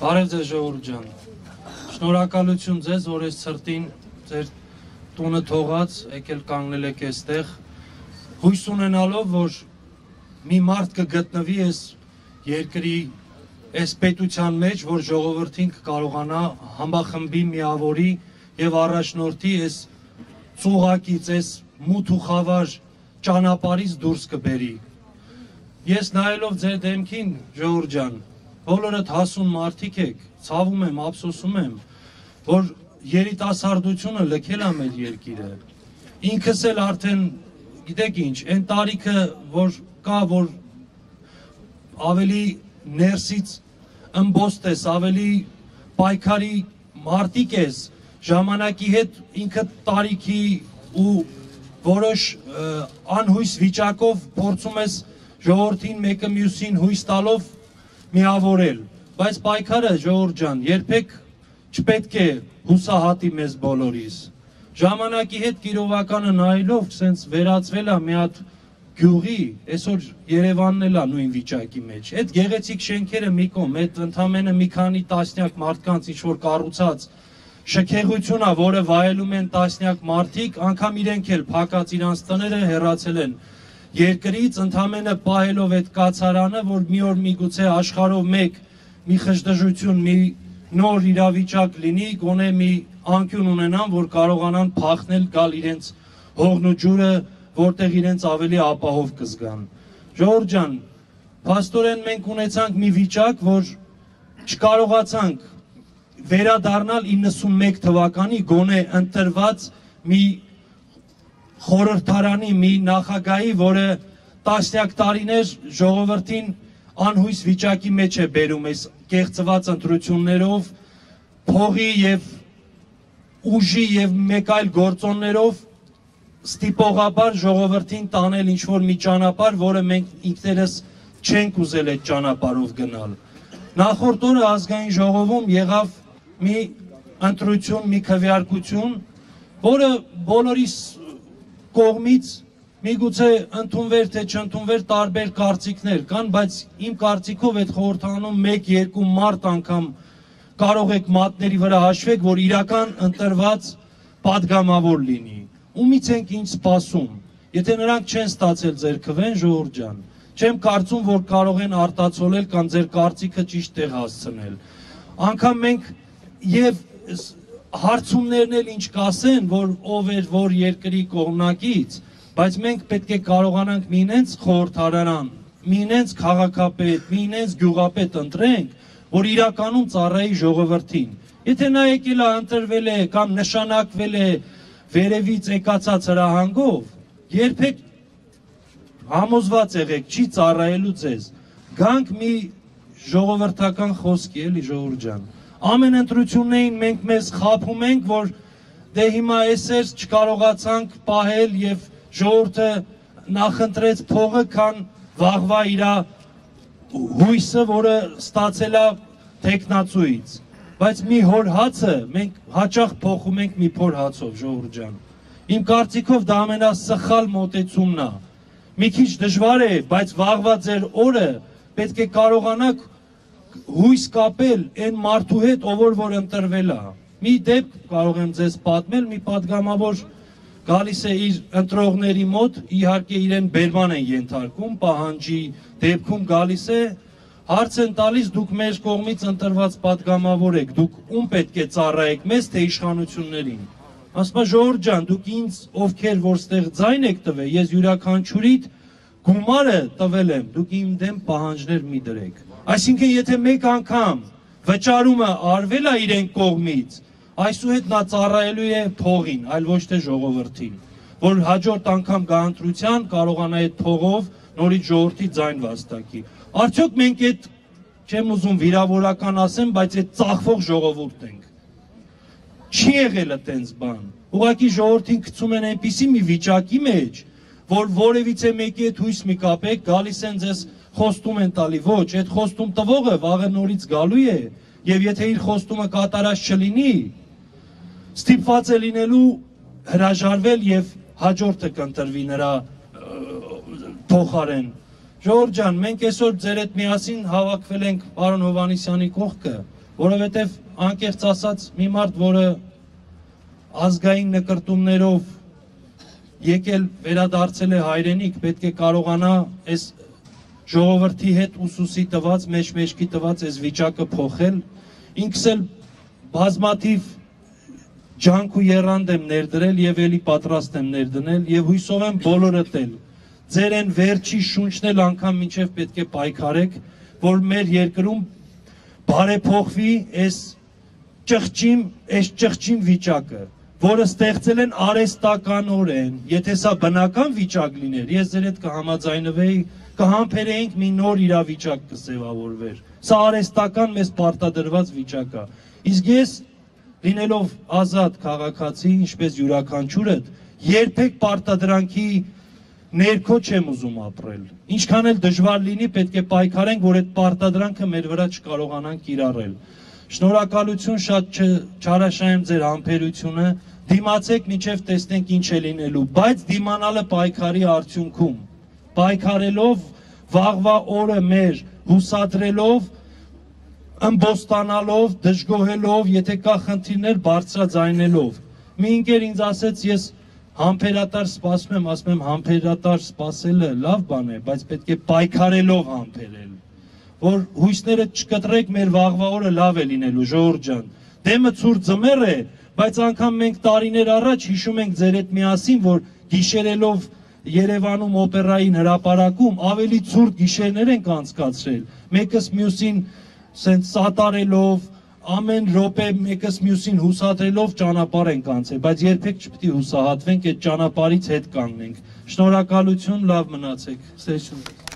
Բարև ձեզ ժողովուրդ ջան, շնորհակալություն ձեզ, որ այս ցրտին ձեր տունը թողած, եկել կանգնել եք այստեղ, հույս ունենալով, որ մի մարդ կգտնվի այս երկրի այս պետության մեջ, որ ժողովրդին կկարողանա համախմբի միավորի եւ առաջնորդի այս ծուղակից, այս մութ ու խավար ճանապարհից դուրս կբերի։ Ես նայելով ձեր դեմքին, ժողովուրդ ջան, բոլորդ հասուն մարդիկ եք, ցավում եմ, ափսոսում եմ, որ երիտասարդությունը լքել է մեր երկիրը։ Ինքս էլ արդեն, գիտեք ինչ, այն տարիքը, որ կա, որ ավելի ներսից ըմբոստ ես, ավելի պայքարի մարդիկ ես, ժամանակի հետ ինքդ տարիքի ու որոշ անհույս վիճակով փորձում ես ժողովրդին մեկը մյուսին հույս տալով միավորել, բայց պայքարը ժողովուրդ ջան, երբեք չպետք է հուսահատի մեզ բոլորիս։ Ժամանակի հետ գիրովականը նայելով, սենց վերածվել է մի հատ գյուղի, այսօր Երևանն էլ է նույն վիճակի մեջ։ Այդ գեղեցիկ շենքերը մի կողմ, այդ ընդամենը մի քանի տասնյակ մարդկանց ինչ որ կառուցած շքեղություն է, որը վայելում են տասնյակ մարդիկ, անգամ իրենք էլ փակած իրանց տները հեռացել են երկրից, ընդամենը պահելով այդ կացարանը, որ մի օր միգուցե աշխարհով մի խժդժություն, մի նոր իրավիճակ լինի, գոնե մի անկյուն ունենան, որ կարողանան փախնել, գալ իրենց հողն ու ջուրը, որտեղ իրենց ավելի ապահով կզգան։ Ժողովուրդ ջան, փաստորեն մենք ունեցանք մի վիճակ, որ չկարողացանք վերադառնալ 91 թվականի գոնե ընտրված մի խորհրդարանի մի նախագահի, որը տասնյակ տարիներ ժողովրդին անհույս վիճակի մեջ է բերում այս կեղծված ընտրություններով, փողի եւ ուժի եւ մեկ այլ գործոններով ստիպողաբար ժողովրդին տանել ինչ-որ մի ճանապարհ, որը մենք ինքներս չենք ուզել այդ ճանապարհով գնալ։ Նախորդ օրը ազգային ժողովում եղավ մի ընտրություն, մի քվեարկություն, որը բոլորիս կողմից միգուցե ընդունվեր թե չընդունվեր տարբեր կարծիքներ կան, բայց իմ կարծիքով այդ խորհրդանում 1-2 մարդ անգամ կարող եք մատների վրա հաշվեք, որ իրական ընտրված падգամավոր լինի։ Ումից ենք ինչ սպասում։ Եթե նրանք չեն ստացել ձեր քվեն, ժողովուրդ ջան, չեմ կարծում, որ կարող են արտացոլել կամ ձեր կարծիքը ճիշտ տեղ հասցնել։ Անկամ մենք եւ հարցումներն էլ ինչ կասեն, որ ով էր որ երկրի կողմնակից, բայց մենք պետք է կարողանանք մի ինձ խորհրդարան, մի ինձ քաղաքապետ, մի ինձ գյուղապետ ընտրենք, որ իրականում ծառայի ժողովրդին։ Եթե նա եկել է, ընտրվել է կամ նշանակվել է վերևից եկածած հրահանգով, երբեք համոզված եղեք, չի ծառայելու ձեզ։ Գանք մի ժողովրդական խոսքի, էլի ժողովուրդ ջան։ Ամեն ընտրություններին մենք մեզ խաբում ենք, որ դե հիմա այսեր չկարողացանք պահել եւ ժողովուրդը նախընտրեց փողը, քան վաղվա իր հույսը, որը ստացել է տեխնացուից։ Բայց մի հոր հացը մենք հաճախ փոխում ենք մի փոր հացով, ժողովուրդ ջան։ Իմ կարծիքով դա ամենասխալ մոտեցումն է։ Մի քիչ դժվար է, բայց վաղվա ձեր օրը պետք է կարողանաք հույս կապել այն մարդու հետ, ով որ ընտրվել է։ Մի դեպք կարող եմ ձեզ պատմել, մի падգամավոր գալիս է իր ընտրողների մոտ, իհարկե իրեն բերման են ենթարկում, պահանջի դեպքում գալիս է, հարց են տալիս, դուք մեր կողմից ընտրված падգամավոր եք, դուք ում պետք է ծառայեք, մեզ թե իշխանություններին։ Ասում է ժողովուրդ ջան, դուք ինձ ովքեր որ ստեղ ձայն եք տվել, ես յուրաքանչյուրիդ գումարը տվել եմ, դուք իմ դեմ պահանջներ մի դրեք։ Այսինքն եթե մեկ անգամ վճարումը արվել է իրեն կողմից, այսուհետ նա ծառայելու է փողին, այլ ոչ թե ժողովրդին, որ հաջորդ անգամ գա ընտրության կարողանա այդ փողով նորից ժողովրդի ձայն վաստակի։ Արդյոք մենք այդ, չեմ ուզում վիրավորական ասեմ, բայց այդ ծախվող ժողովուրդ ենք։ Չի եղել այդպես բան։ Ուղղակի ժողովրդին գցում են այնպիսի մի վիճակի մեջ, որ որևիցե մեկի հետ հույս մի կապեք, գալիս են ձեզ խոստում են տալի, ոչ, այդ խոստում տվողը վաղը նորից գալու է, եւ եթե իր խոստումը կատարած չլինի, ստիպված է լինելու հրաժարվել եւ հաջորդը կընտրվի նրա փոխարեն։ Ժողովուրդ ջան, մենք այսօր ձեր հետ միասին հավաքվել ենք պարոն Հովհաննիսյանի կողքը, որովհետև անկեղծ ասած մի մարդ, որը ազգային նկրտումներով եկել վերադարձել է հայրենիք, պետք է կարողանա այս ժողովրդի հետ ուսուսի տված, մեջքի տված այս վիճակը փոխել, ինքս էլ բազմաթիվ ջանք ու եռանդ եմ ներդրել եւ էլի պատրաստ եմ ներդնել եւ հույսով եմ բոլորդ էլ ձեր են վերջի շունչն էլ անգամ մինչև պետք է պայքարեք, որ մեր երկրում բարեփոխվի այս ճղճիմ վիճակը, որը ստեղծել են արհեստականորեն, եթե սա բնական վիճակ լիներ, ես ձեր հետ կհամաձայնվեի, կհամբերեինք մի նոր իրավիճակ կձևավորվեր, սա արհեստական մեզ պարտադրված վիճակ է, իսկ ես լինելով ազատ քաղաքացի, ինչպես յուրաքանչյուրդ, երբեք պարտադրանքի ներքո չեմ ուզում ապրել, ինչքան էլ դժվար լինի, պետք է պայքարենք, որ այդ պարտադրանքը մեր վրա չկարողանանք կիրառել։ Շնորհակալություն, շատ չարաշահեմ ձեր համբերությունը, դիմացեք մինչև տեսնենք ինչ է լինելու, բայց դիմանալը պայքարի արդյունքում, պայքարելով, վաղվա օրը մեր հուսադրելով, ըմբոստանալով, դժգոհելով, եթե կա խնդիրներ բարձրաձայնելով։ Մի ընկեր ինձ ասեց, ես համբերատար սպասում եմ, ասում եմ համբերատար սպասելը լավ բան է, բայց պետք է պայքարելով համբերել, որ հույսները չկտրեք, մեր վաղվա օրը լավ է լինելու, ժողովուրդ ջան։ Դեմը ցուրտ ձմեռ է, բայց անգամ մենք տարիներ առաջ հիշում ենք ձեր հետ միասին, որ գիշերելով Երևանում օպերային հրապարակում ավելի ցուրտ գիշերներ ենք անցկացրել, մեկս մյուսին սենց սատարելով, ամեն րոպե մեկս մյուսին հուսադրելով ճանապարհ ենք անցել, բայց երբեք չպետք է հուսահատվենք, այդ ճանապարհից հետ կանգնենք։ Շնորհակալություն, լավ մնացեք։ Ստեսություն։